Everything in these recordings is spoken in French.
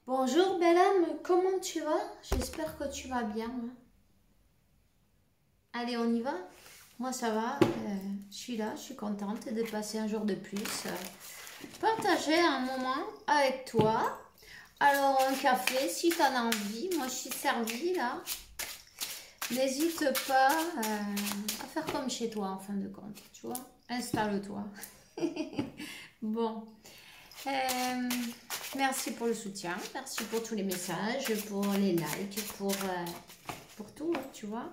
Bonjour belle âme, comment tu vas? J'espère que tu vas bien. Allez, on y va? Moi ça va, je suis là, je suis contente de passer un jour de plus. Partager un moment avec toi. Alors un café si tu en as envie, moi je suis servie là. N'hésite pas à faire comme chez toi en fin de compte, tu vois. Installe-toi. Bon. Merci pour le soutien, merci pour tous les messages, pour les likes, pour tout, tu vois.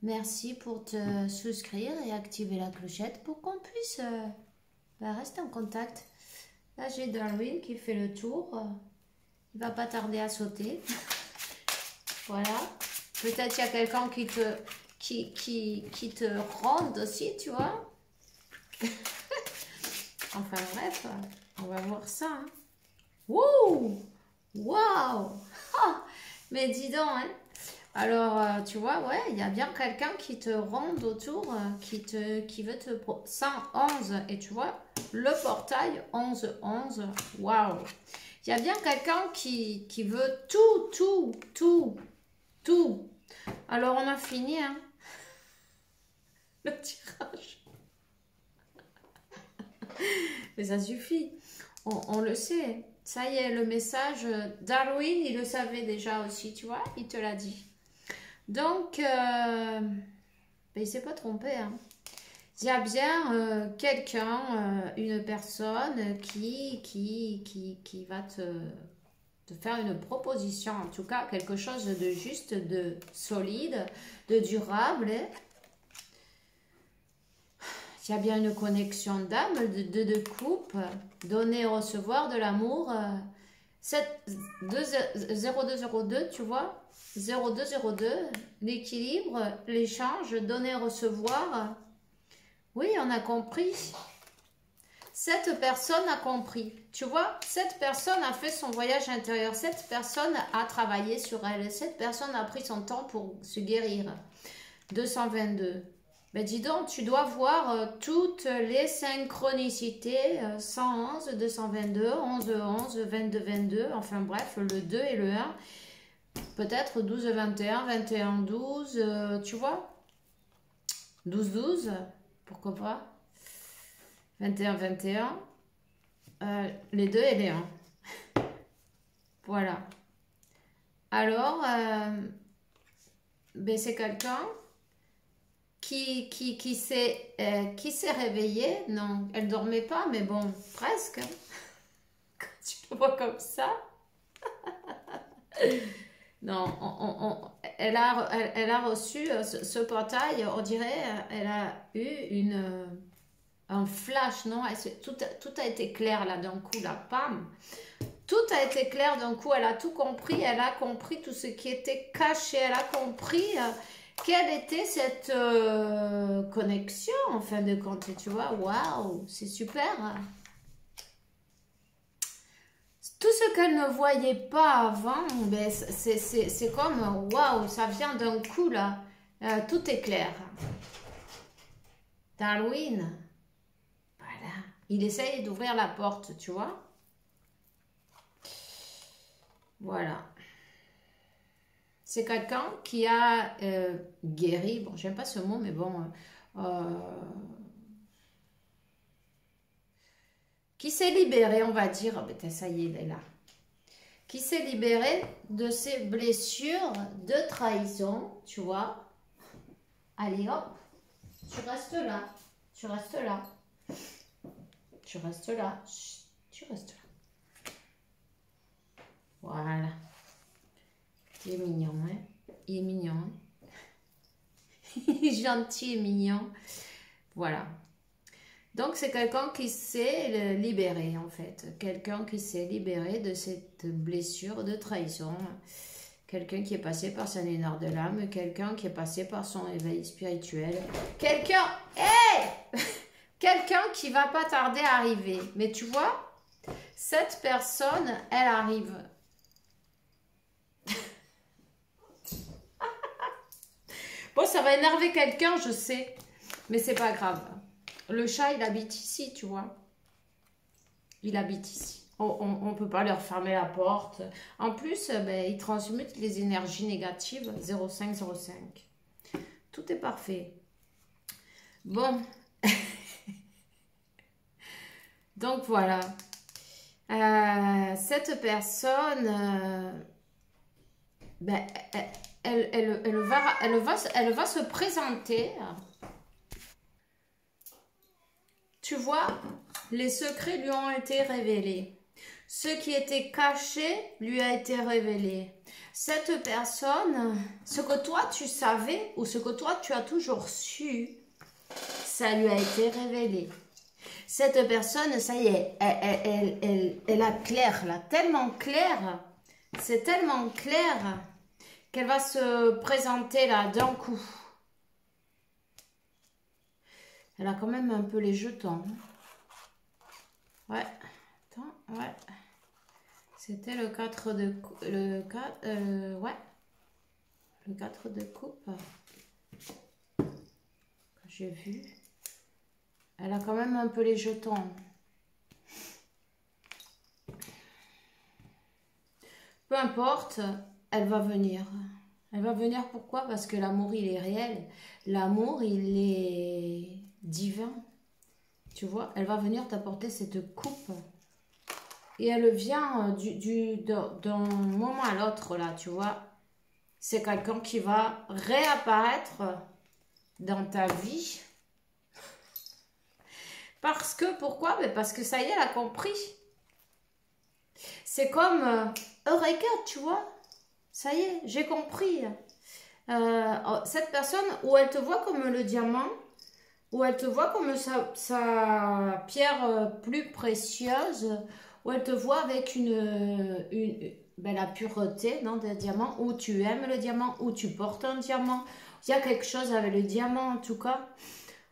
Merci pour te souscrire et activer la clochette pour qu'on puisse rester en contact. Là, j'ai Darwin qui fait le tour. Il va pas tarder à sauter. Voilà. Peut-être qu'il y a quelqu'un qui te ronde aussi, tu vois. Enfin bref, on va voir ça. Hein. Wouh! Waouh! Mais dis donc, hein. Alors, tu vois, ouais, il y a bien quelqu'un qui te ronde autour, qui veut te... 111, et tu vois, le portail 11-11, waouh! Il y a bien quelqu'un qui veut tout. Alors, on a fini, hein, le tirage. Mais ça suffit, on le sait. Ça y est, le message, Darwin, il le savait déjà aussi, tu vois, il te l'a dit. Donc, ben, il ne s'est pas trompé. Hein. Il y a bien quelqu'un, une personne qui va te faire une proposition, en tout cas quelque chose de juste, de solide, de durable. Il y a bien une connexion d'âme, de couple, donner et recevoir de l'amour. 0202, tu vois, 0202, l'équilibre, l'échange, donner et recevoir. Oui, on a compris. Cette personne a compris. Tu vois, cette personne a fait son voyage intérieur. Cette personne a travaillé sur elle. Cette personne a pris son temps pour se guérir. 222. Mais dis donc, tu dois voir toutes les synchronicités, 111, 222, 11, 11, 22, 22, enfin bref, le 2 et le 1, peut-être 12, 21, 21, 12, tu vois, 12, 12, pourquoi pas, 21, 21, les 2 et les 1. Voilà. Alors, ben c'est quelqu'un qui s'est réveillée. Non, elle dormait pas, mais bon, presque. Quand tu le vois comme ça. Non, elle a reçu ce portail, on dirait, elle a eu un flash, non? Tout a été clair là d'un coup, là, pam. Tout a été clair d'un coup, elle a tout compris, elle a compris tout ce qui était caché, elle a compris... quelle était cette connexion en fin de compte, tu vois, waouh, c'est super. Tout ce qu'elle ne voyait pas avant, ben, c'est comme, waouh, ça vient d'un coup là, tout est clair. Darwin, voilà, il essaye d'ouvrir la porte, tu vois. Voilà. C'est quelqu'un qui a guéri, bon, j'aime pas ce mot, mais bon, qui s'est libéré, on va dire, oh, ben, ça y est, elle est là, qui s'est libéré de ses blessures de trahison, tu vois. Allez, hop, tu restes là, tu restes là, tu restes là, tu restes là. Voilà. Il est mignon, hein? Il est mignon, hein? Il est gentil et mignon. Voilà. Donc, c'est quelqu'un qui s'est libéré, en fait. Quelqu'un qui s'est libéré de cette blessure de trahison. Quelqu'un qui est passé par sa lumière de l'âme. Quelqu'un qui est passé par son éveil spirituel. Quelqu'un... Hey! Quelqu'un qui va pas tarder à arriver. Mais tu vois, cette personne, elle arrive. Bon, ça va énerver quelqu'un, je sais. Mais c'est pas grave. Le chat, il habite ici, tu vois. il habite ici. On ne peut pas leur fermer la porte. En plus, ben, il transmute les énergies négatives 0505. Tout est parfait. Bon. Donc voilà. Cette personne, ben, elle va se présenter. Tu vois, les secrets lui ont été révélés. Ce qui était caché lui a été révélé. Cette personne, ce que toi tu savais ou ce que toi tu as toujours su, ça lui a été révélé. Cette personne, ça y est, elle a clair, là, tellement clair, c'est tellement clair qu'elle va se présenter là d'un coup. Elle a quand même un peu les jetons. Ouais, attends, ouais. C'était le 4 de coupe. Ouais. Le 4 de coupe. J'ai vu. Elle a quand même un peu les jetons. Peu importe, elle va venir. Elle va venir pourquoi? Parce que l'amour, il est réel. L'amour, il est divin. Tu vois, elle va venir t'apporter cette coupe. Et elle vient d'un moment à l'autre, là, tu vois. C'est quelqu'un qui va réapparaître dans ta vie. Parce que, pourquoi? Mais parce que ça y est, elle a compris. C'est comme Eureka, tu vois. Ça y est, j'ai compris. Cette personne, où elle te voit comme le diamant, où elle te voit comme sa pierre plus précieuse, où elle te voit avec ben, la pureté des diamants, où tu aimes le diamant, où tu portes un diamant. Il y a quelque chose avec le diamant en tout cas,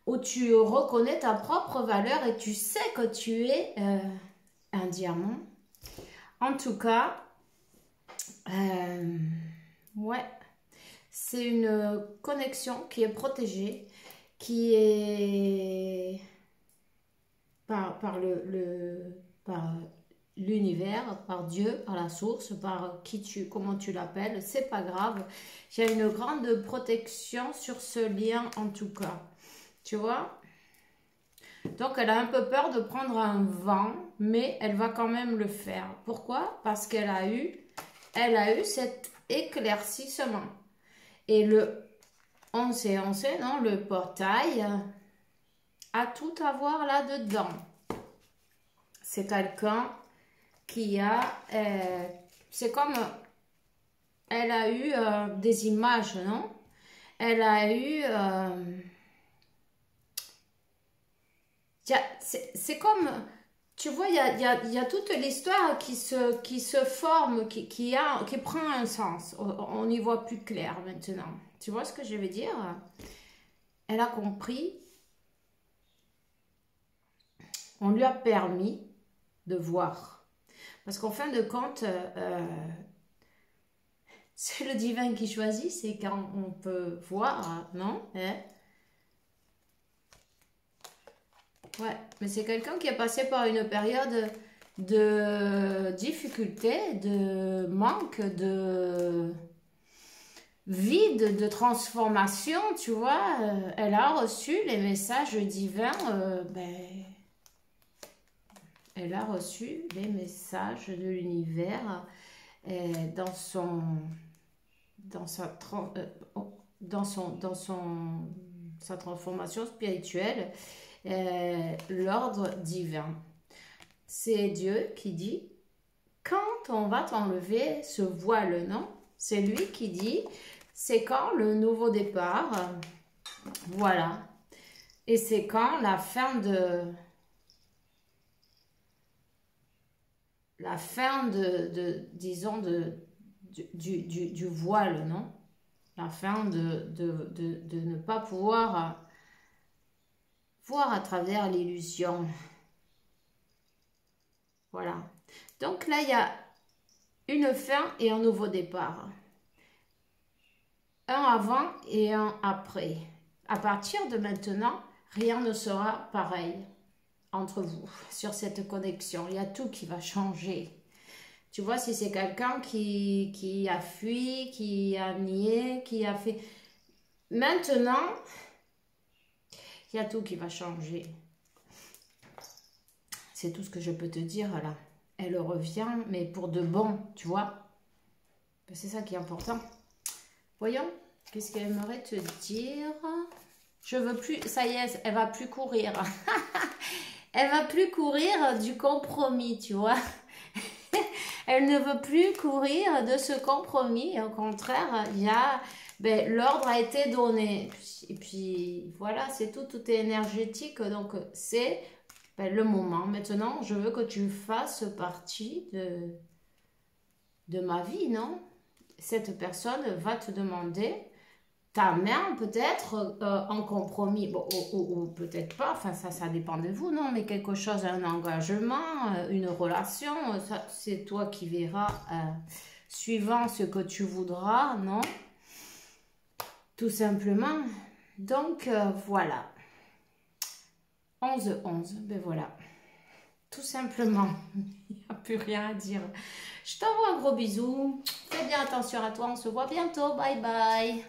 où tu reconnais ta propre valeur et tu sais que tu es un diamant. En tout cas, ouais, c'est une connexion qui est protégée, qui est par l'univers, par Dieu, par la source, par comment tu l'appelles, c'est pas grave. Il y a une grande protection sur ce lien en tout cas. Tu vois? Donc, elle a un peu peur de prendre un vent, mais elle va quand même le faire. Pourquoi? Parce qu'elle a eu cet éclaircissement. Et on sait, non? Le portail a tout à voir là-dedans. C'est quelqu'un qui a... c'est comme... Elle a eu des images, non? Elle a eu... c'est comme, tu vois, il y a toute l'histoire qui se forme, qui prend un sens. On y voit plus clair maintenant. Tu vois ce que je veux dire? Elle a compris. On lui a permis de voir. Parce qu'en fin de compte, c'est le divin qui choisit, c'est quand on peut voir, non? Ouais, mais c'est quelqu'un qui est passé par une période de difficulté, de manque, de vide, de transformation, tu vois. Elle a reçu les messages divins, elle a reçu les messages de l'univers sa transformation spirituelle. L'ordre divin. C'est Dieu qui dit, quand on va t'enlever ce voile, non? C'est lui qui dit, c'est quand le nouveau départ, voilà. Et c'est quand la fin disons, du voile, non? La fin de ne pas pouvoir voir à travers l'illusion. Voilà. Donc là, il y a une fin et un nouveau départ. Un avant et un après. À partir de maintenant, rien ne sera pareil. entre vous sur cette connexion. Il y a tout qui va changer. Tu vois, si c'est quelqu'un qui a fui, qui a nié, qui a fait... Maintenant, il y a tout qui va changer. C'est tout ce que je peux te dire là. Elle revient, mais pour de bon, tu vois. C'est ça qui est important. Voyons, qu'est-ce qu'elle aimerait te dire? Je veux plus, ça y est, elle va plus courir. Elle va plus courir du compromis, tu vois. Elle ne veut plus courir de ce compromis. Au contraire, il y a, ben, l'ordre a été donné. Et puis voilà, c'est tout, tout est énergétique. Donc c'est ben, le moment. Maintenant, je veux que tu fasses partie de ma vie, non? Cette personne va te demander ta main peut-être en compromis, bon, ou peut-être pas, enfin ça dépend de vous, non, mais quelque chose, un engagement, une relation, c'est toi qui verras, suivant ce que tu voudras, non, tout simplement. Donc voilà, 11-11, ben voilà, tout simplement, il n'y a plus rien à dire. Je t'envoie un gros bisou, fais bien attention à toi, on se voit bientôt, bye bye.